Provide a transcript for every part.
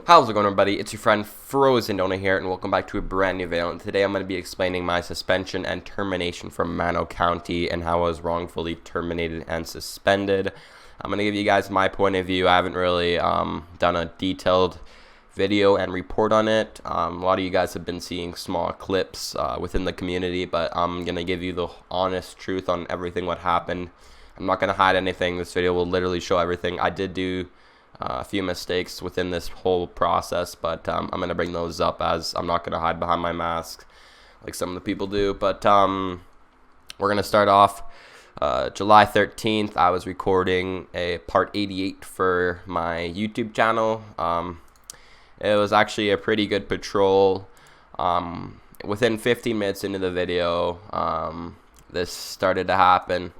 How's it going, everybody? It's your friend Frozen Donut here, and welcome back to a brand new video. And today I'm going to be explaining my suspension and termination from Mano County and how I was wrongfully terminated and suspended. I'm going to give you guys my point of view. I haven't really done a detailed video and report on it. A lot of you guys have been seeing small clips within the community, but I'm going to give you the honest truth on everything what happened. I'm not going to hide anything. This video will literally show everything. I did do a few mistakes within this whole process, but I'm going to bring those up, as I'm not going to hide behind my mask like some of the people do. But we're going to start off July 13th. I was recording a part 88 for my YouTube channel. It was actually a pretty good patrol. Within 15 minutes into the video, this started to happen.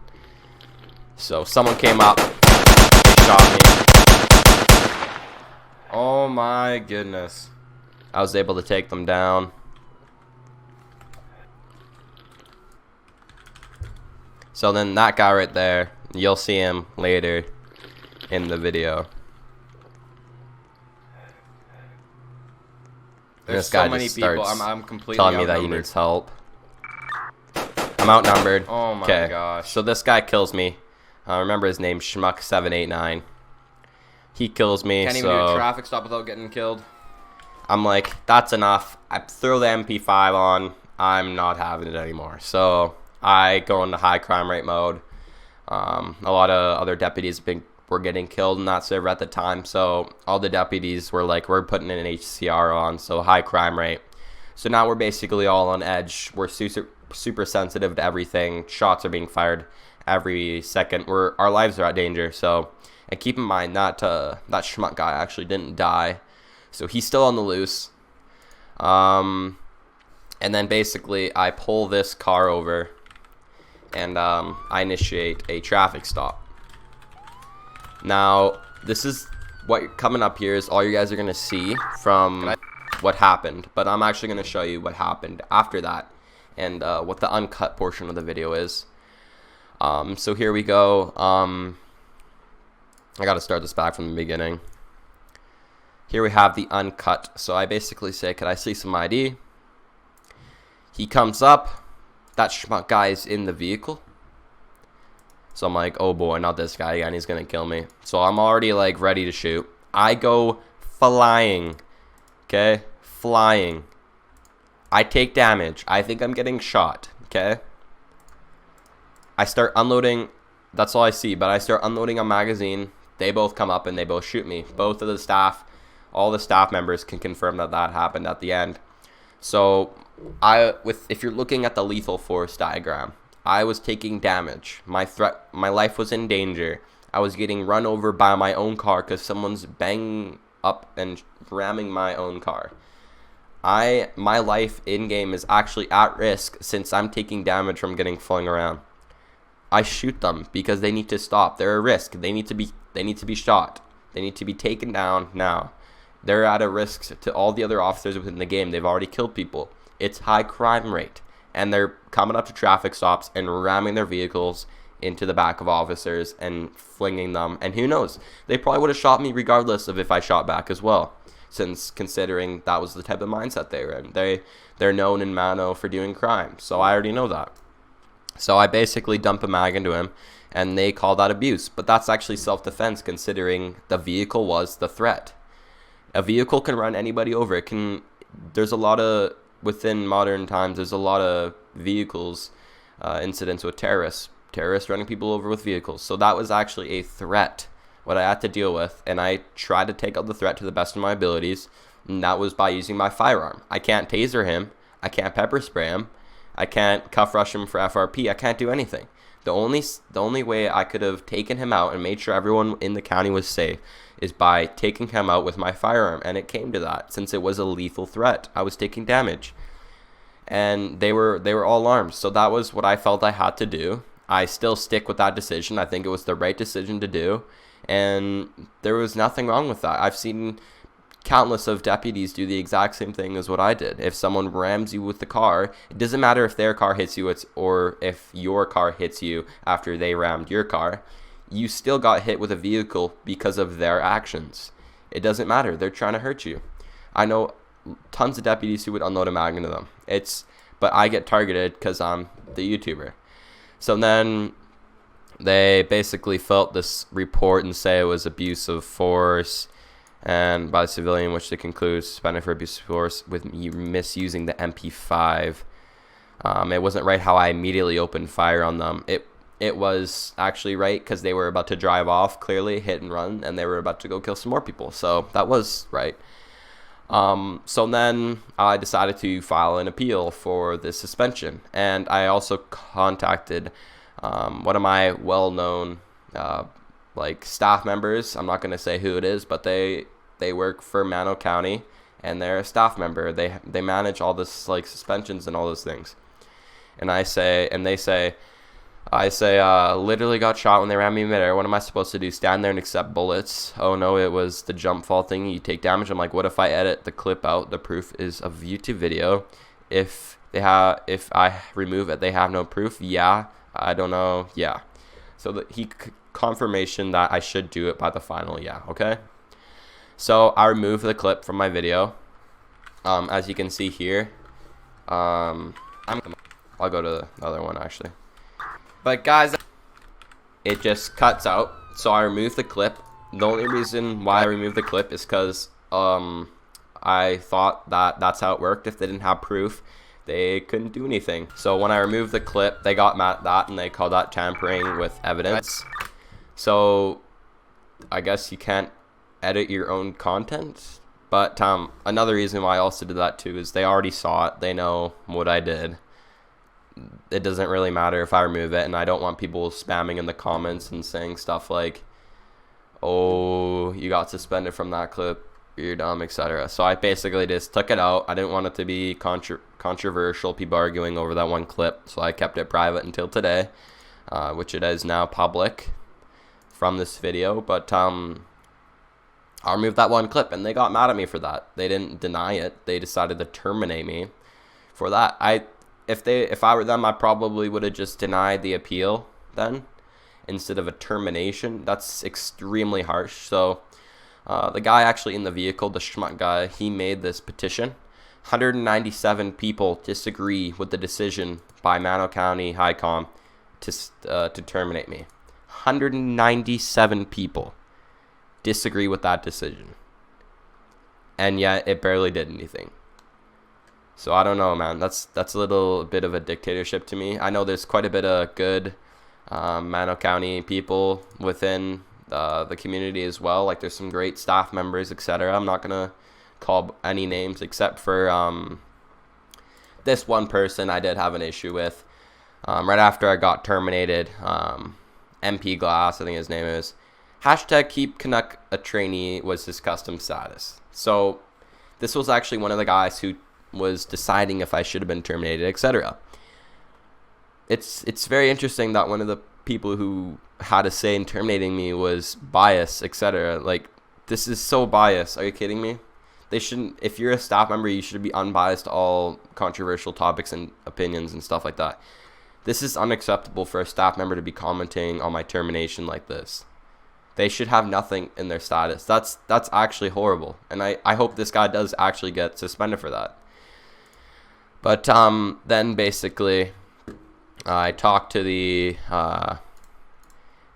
So someone came up, they shot me. Oh my goodness. I was able to take them down. So then that guy right there, you'll see him later in the video. There's This guy so many just people. starts I'm completely telling me that he needs help. I'm outnumbered. Oh my gosh. So this guy kills me. Remember his name, Schmuck789. He kills me. Can't even do a traffic stop without getting killed. I'm like, that's enough. I throw the MP5 on. I'm not having it anymore. So I go into high crime rate mode. A lot of other deputies were getting killed in that server at the time. So all the deputies were like, we're putting an HCR on. So high crime rate. So now we're basically all on edge. We're super sensitive to everything. Shots are being fired every second. Our lives are at danger. So, and keep in mind that that schmuck guy actually didn't die, so he's still on the loose. And then basically I pull this car over, and I initiate a traffic stop. Now this is what coming up here is all you guys are gonna see from what happened, but I'm actually gonna show you what happened after that, and what the uncut portion of the video is. So here we go. I gotta start this back from the beginning. Here we have the uncut. So I basically say, can I see some ID? He comes up. That schmuck guy is in the vehicle. So I'm like, oh boy, not this guy again. He's gonna kill me. So I'm already like ready to shoot. I go flying. Okay? Flying. I take damage. I think I'm getting shot. Okay? I start unloading. That's all I see. But I start unloading a magazine. They both come up and they both shoot me. Both of the staff, all the staff members can confirm that that happened at the end. So if you're looking at the lethal force diagram, I was taking damage. My life was in danger. I was getting run over by my own car because someone's banging up and ramming my own car. My life in game is actually at risk since I'm taking damage from getting flung around. I shoot them because they need to stop. They're a risk. They need to be shot. They need to be taken down now. They're at a risk to all the other officers within the game. They've already killed people. It's high crime rate. And they're coming up to traffic stops and ramming their vehicles into the back of officers and flinging them. And who knows? They probably would have shot me regardless of if I shot back as well, since considering that was the type of mindset they were in. They're known in Mano for doing crime. So I already know that. So I basically dump a mag into him, and they call that abuse. But that's actually self-defense, considering the vehicle was the threat. A vehicle can run anybody over. There's a lot of, within modern times, there's a lot of vehicles, incidents with terrorists running people over with vehicles. So that was actually a threat, what I had to deal with, and I tried to take out the threat to the best of my abilities, and that was by using my firearm. I can't taser him. I can't pepper spray him. I can't cuff rush him for FRP. I can't do anything. The only way I could have taken him out and made sure everyone in the county was safe is by taking him out with my firearm. And it came to that, since it was a lethal threat. I was taking damage. And they were all alarmed. So that was what I felt I had to do. I still stick with that decision. I think it was the right decision to do. And there was nothing wrong with that. I've seen countless of deputies do the exact same thing as what I did. If someone rams you with the car, it doesn't matter if their car hits you or if your car hits you after they rammed your car. You still got hit with a vehicle because of their actions. It doesn't matter. They're trying to hurt you. I know tons of deputies who would unload a mag into them. But I get targeted because I'm the YouTuber. So then they basically felt this report and say it was abuse of force and by the civilian, which they conclude suspended for abuse of force with misusing the MP5. It wasn't right how I immediately opened fire on them. It was actually right because they were about to drive off, clearly hit and run, and they were about to go kill some more people. So that was right. So then I decided to file an appeal for this suspension, and I also contacted one of my well-known like staff members. I'm not going to say who it is, but they work for Mano County, and they're a staff member. They manage all this like suspensions and all those things. And they say, literally got shot when they ran me in midair. What am I supposed to do? Stand there and accept bullets? Oh no, it was the jump fall thing. You take damage. I'm like, what if I edit the clip out? The proof is a YouTube video. If I remove it, they have no proof. Yeah, I don't know. Yeah. So confirmation that I should do it by the final. Yeah. Okay. So I removed the clip from my video. As you can see here, I'll go to the other one actually. But guys, it just cuts out. So I removed the clip. The only reason why I removed the clip is because I thought that that's how it worked. If they didn't have proof, they couldn't do anything. So when I removed the clip, they got mad at that and they called that tampering with evidence. So I guess you can't edit your own content. But another reason why I also did that too is they already saw it. They know what I did. It doesn't really matter if I remove it, and I don't want people spamming in the comments and saying stuff like, oh, you got suspended from that clip, you're dumb, etc. So I basically just took it out. I didn't want it to be controversial, people arguing over that one clip, so I kept it private until today, which it is now public from this video. But I removed that one clip, and they got mad at me for that. They didn't deny it. They decided to terminate me for that. If I were them, I probably would have just denied the appeal then instead of a termination. That's extremely harsh. So the guy actually in the vehicle, the schmuck guy, he made this petition. 197 people disagree with the decision by Mano County High Com to terminate me. 197 people disagree with that decision, and yet it barely did anything. So I don't know, man. That's a little bit of a dictatorship to me. I know there's quite a bit of good Mano County people within the community as well. Like there's some great staff members, etc. I'm not gonna call any names except for this one person I did have an issue with. Right after I got terminated, MP Glass, I think his name is. Hashtag keep Canuck a trainee was his custom status. So this was actually one of the guys who was deciding if I should have been terminated, etc. It's very interesting that one of the people who had a say in terminating me was biased, etc. Like, this is so biased. Are you kidding me? They shouldn't. If you're a staff member, you should be unbiased to all controversial topics and opinions and stuff like that. This is unacceptable for a staff member to be commenting on my termination like this. They should have nothing in their status. That's actually horrible, and I hope this guy does actually get suspended for that. But then basically, I talked to the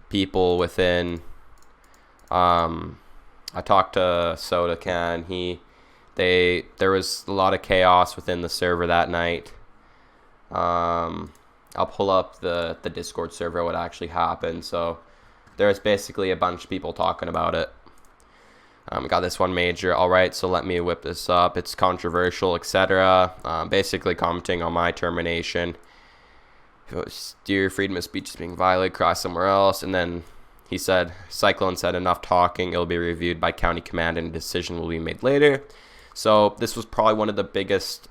people within. I talked to Soda Can. There was a lot of chaos within the server that night. I'll pull up the Discord server what actually happened. So there's basically a bunch of people talking about it. Got this one major. All right, so let me whip this up. It's controversial, etc. Basically commenting on my termination. Dear freedom of speech is being violated. Cross somewhere else. And then he said, Cyclone said, enough talking. It'll be reviewed by county command and a decision will be made later. So this was probably one of the biggest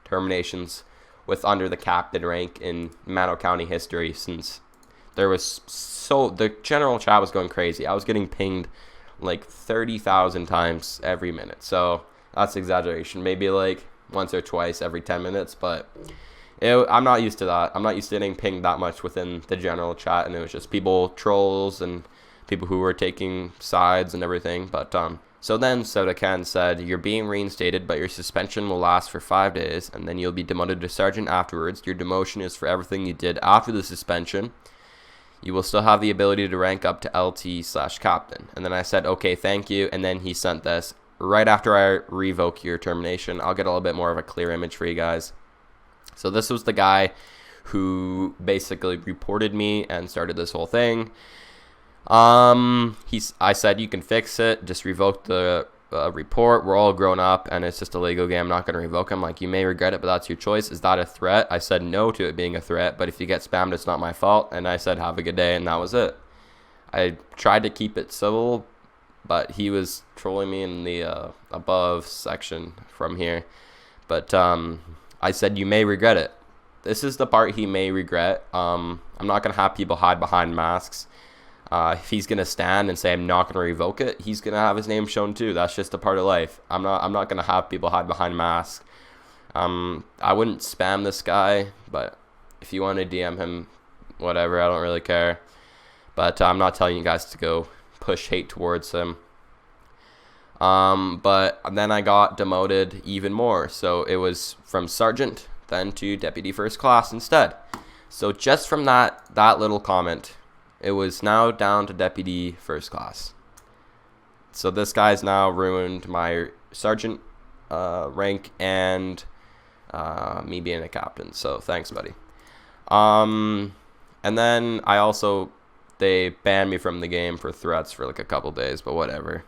terminations with under the captain rank in Mano County history, since there was the general chat was going crazy. I was getting pinged like 30,000 times every minute. So that's exaggeration. Maybe like once or twice every 10 minutes, but I'm not used to that. I'm not used to getting pinged that much within the general chat, and it was just people, trolls, and people who were taking sides and everything. But so then Sodakan said, "You're being reinstated, but your suspension will last for 5 days, and then you'll be demoted to sergeant afterwards. Your demotion is for everything you did after the suspension. You will still have the ability to rank up to LT/captain." And then I said, "Okay, thank you." And then he sent this right after I revoke your termination. I'll get a little bit more of a clear image for you guys. So this was the guy who basically reported me and started this whole thing. I said, "You can fix it. Just revoke the report. We're all grown up, and it's just a Lego game. I'm not going to revoke him. Like, you may regret it, but that's your choice. Is that a threat?" I said no to it being a threat, but if you get spammed, it's not my fault. And I said, "Have a good day," and that was it. I tried to keep it civil, but he was trolling me in the above section from here. But I said, "You may regret it." This is the part he may regret. I'm not going to have people hide behind masks. If he's gonna stand and say I'm not gonna revoke it, he's gonna have his name shown too. That's just a part of life. I'm not gonna have people hide behind masks. I wouldn't spam this guy, but if you want to DM him, whatever, I don't really care. But I'm not telling you guys to go push hate towards him. But then I got demoted even more. So it was from sergeant then to deputy first class instead. So just from that little comment, it was now down to deputy first class. So this guy's now ruined my sergeant rank and me being a captain. So thanks, buddy. And then they banned me from the game for threats for like a couple days, but whatever.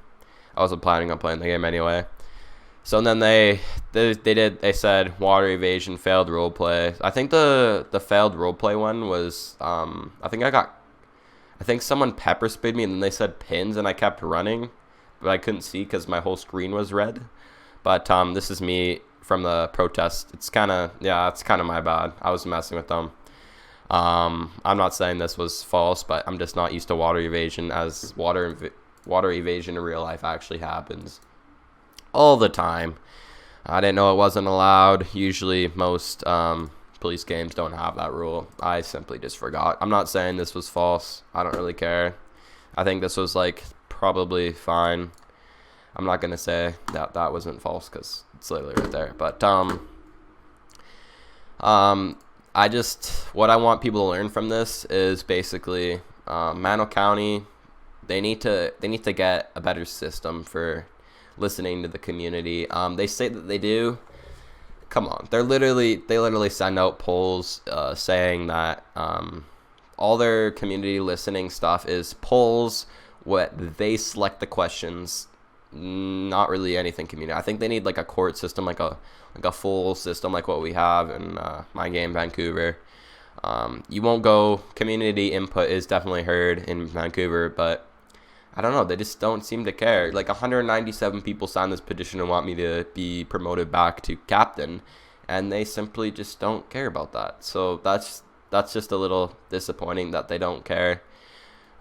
I wasn't planning on playing the game anyway. So then they said water evasion, failed roleplay. I think the failed roleplay one was I think someone pepper sprayed me and then they said pins and I kept running, but I couldn't see because my whole screen was red. But this is me from the protest. It's kind of my bad. I was messing with them. I'm not saying this was false, but I'm just not used to water evasion, as water evasion in real life actually happens all the time. I didn't know it wasn't allowed. Usually most police games don't have that rule. I simply just forgot. I'm not saying this was false. I don't really care. I think this was like probably fine. I'm not gonna say that wasn't false because it's literally right there. But what I want people to learn from this is basically Mano County. They need to get a better system for listening to the community. They say that they do. Come on, they literally send out polls saying that all their community listening stuff is polls. What they select the questions, not really anything community. I think they need like a court system, like a full system like what we have in my game Vancouver. You won't go. Community input is definitely heard in Vancouver, but I don't know. They just don't seem to care. Like 197 people signed this petition and want me to be promoted back to captain, and they simply just don't care about that. So that's just a little disappointing that they don't care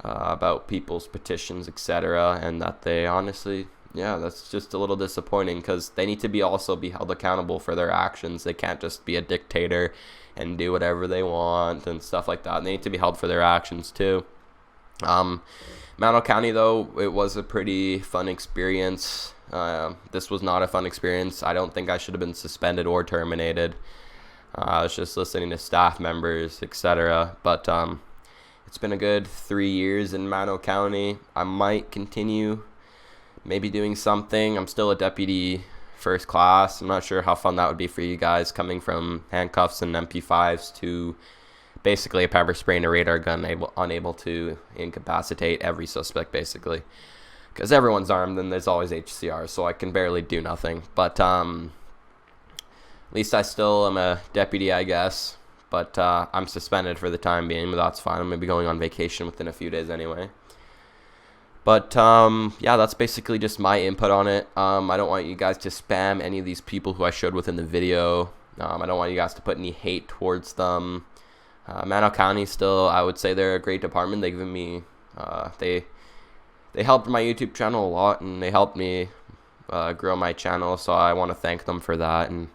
about people's petitions, etc. And that they honestly, that's just a little disappointing because they need to also be held accountable for their actions. They can't just be a dictator and do whatever they want and stuff like that. They need to be held for their actions too. Mano County, though, it was a pretty fun experience. This was not a fun experience. I don't think I should have been suspended or terminated. I was just listening to staff members, etc. But it's been a good 3 years in Mano County. I might continue maybe doing something. I'm still a deputy first class. I'm not sure how fun that would be for you guys, coming from handcuffs and MP5s to basically a pepper spray and a radar gun, unable to incapacitate every suspect, basically. Because everyone's armed and there's always HCR, so I can barely do nothing. But at least I still am a deputy, I guess. But I'm suspended for the time being, but that's fine. I'm going to be going on vacation within a few days anyway. But that's basically just my input on it. I don't want you guys to spam any of these people who I showed within the video. I don't want you guys to put any hate towards them. Mano County still, I would say they're a great department. They've given me, they helped my YouTube channel a lot, and they helped me grow my channel, so I want to thank them for that, and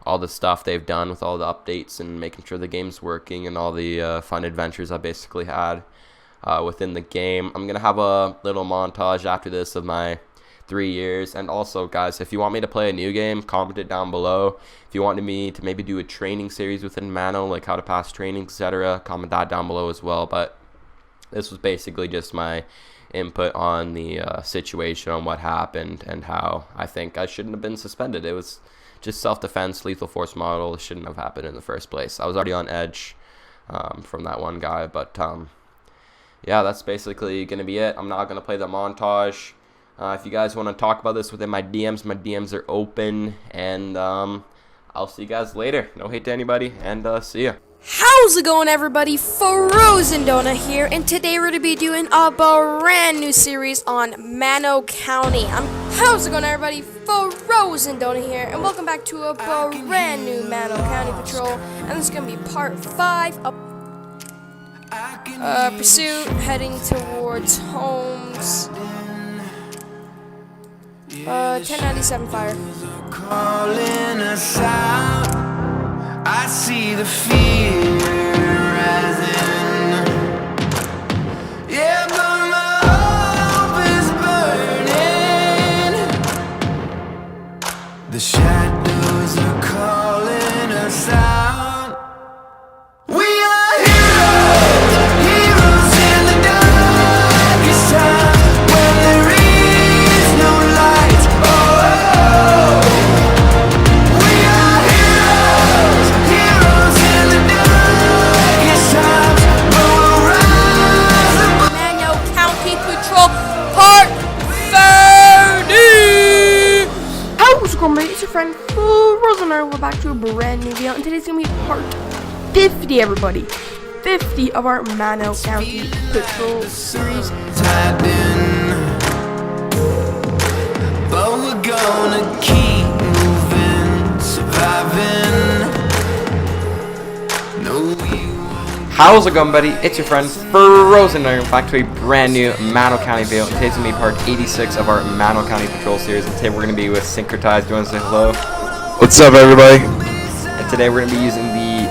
all the stuff they've done with all the updates and making sure the game's working and all the fun adventures I basically had. within the game. I'm gonna have a little montage after this of my 3 years. And also, guys, if you want me to play a new game, comment it down below. If you wanted me to maybe do a training series within Mano, like how to pass training, etc., comment that down below as well. But this was basically just my input on the situation, on what happened, and how I think I shouldn't have been suspended. It was just self-defense, lethal force model. It shouldn't have happened in the first place. I was already on edge from that one guy. But yeah, that's basically going to be it. I'm not going to play the montage. If you guys want to talk about this within my DMs are open, and I'll see you guys later. No hate to anybody, and see ya. How's it going, everybody? Frozen Donut here, and today we're going to be doing a brand new series on Mano County. How's it going, everybody? Frozen Donut here, and welcome back to a brand new Mano County Patrol, and this is going to be part 5 of Pursuit, heading towards homes. 1097 fire. Calling us out. I see the fear rising. Yeah, but my hope is burning. The shadows are calling us out. We are heroes, heroes in the darkest time, when there is no light. Oh, we are heroes, heroes in the darkest times, but we'll rise above. Mano County Patrol Part 30! How's it going, mate? It's your friend Frozen, and we're back to a brand new video, and today's gonna be part 50, everybody. 50 of our Mano County Patrol series. Tied in, but we're gonna keep moving, surviving. No, we won't. How's it going, buddy? It's your friend Frozen, and back to a brand new Mano County video. Today's gonna be part 86 of our Mano County Patrol series, and today we're gonna be with Syncretized. Do you want to say hello? What's up, everybody? And today we're gonna be using the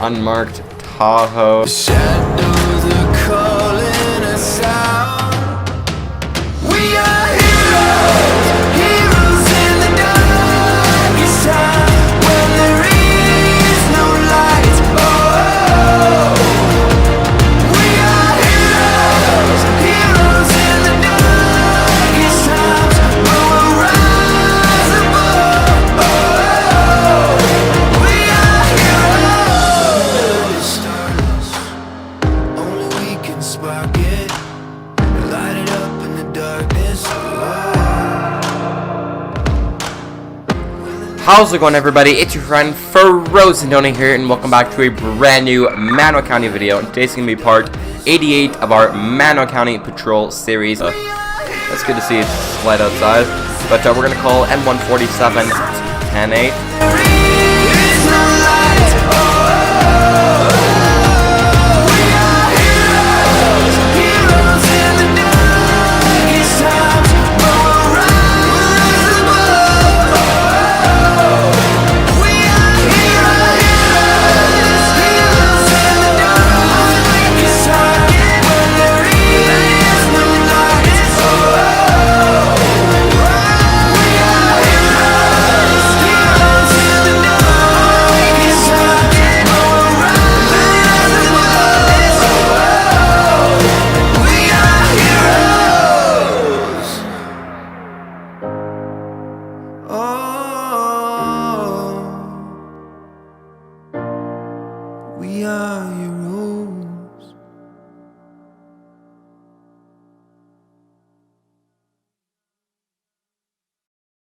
unmarked Tahoe. The shadows are calling us out. We are heroes, heroes in the darkest time, when there is no light. Oh, we are heroes, heroes in the darkest times, but we'll rise above. Oh, we are heroes. Stars, only we can spark it, light it up in the darkness. How's it going, everybody? It's your friend Frozen here, and welcome back to a brand new Mano County video. And today's gonna be part 88 of our Mano County Patrol series. It's good to see it's light outside, but we're gonna call N147 10-8.